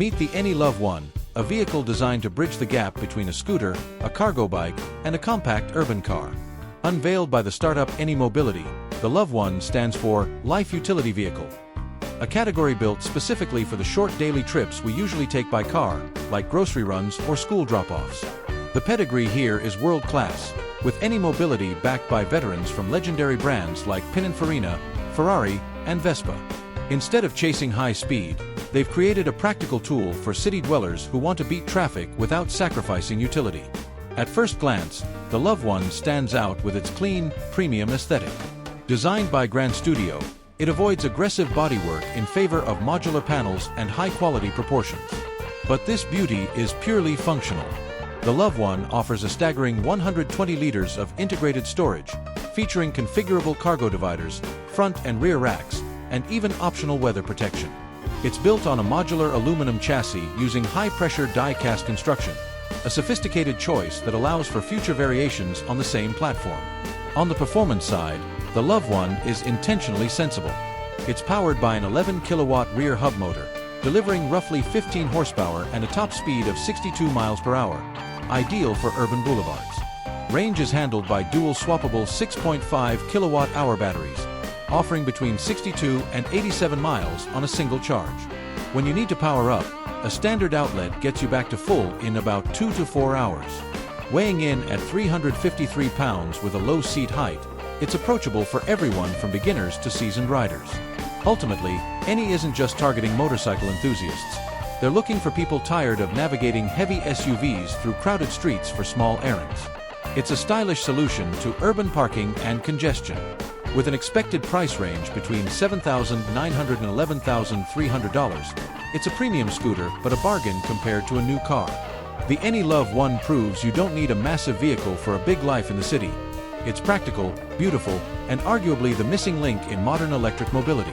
Meet the ANY LUV1, a vehicle designed to bridge the gap between a scooter, a cargo bike, and a compact urban car. Unveiled by the startup ANY Mobility, the LUV1 stands for Life Utility Vehicle, a category built specifically for the short daily trips we usually take by car, like grocery runs or school drop-offs. The pedigree here is world-class, with ANY Mobility backed by veterans from legendary brands like Pininfarina, Ferrari, and Vespa. Instead of chasing high speed, they've created a practical tool for city dwellers who want to beat traffic without sacrificing utility. At first glance, the LUV1 stands out with its clean, premium aesthetic. Designed by Granstudio, it avoids aggressive bodywork in favor of modular panels and high-quality proportions. But this beauty is purely functional. The LUV1 offers a staggering 120 liters of integrated storage, featuring configurable cargo dividers, front and rear racks, and even optional weather protection. It's built on a modular aluminum chassis using high-pressure die-cast construction, a sophisticated choice that allows for future variations on the same platform. On the performance side, the LUV1 is intentionally sensible. It's powered by an 11-kilowatt rear hub motor, delivering roughly 15 horsepower and a top speed of 62 miles per hour, ideal for urban boulevards. Range is handled by dual swappable 6.5 kilowatt-hour batteries, offering between 62 and 87 miles on a single charge. When you need to power up, a standard outlet gets you back to full in about 2 to 4 hours. Weighing in at 353 pounds with a low seat height, it's approachable for everyone from beginners to seasoned riders. Ultimately, ANY isn't just targeting motorcycle enthusiasts. They're looking for people tired of navigating heavy SUVs through crowded streets for small errands. It's a stylish solution to urban parking and congestion. With an expected price range between $7,900 and $11,300, it's a premium scooter but a bargain compared to a new car. The ANY LUV1 proves you don't need a massive vehicle for a big life in the city. It's practical, beautiful, and arguably the missing link in modern electric mobility.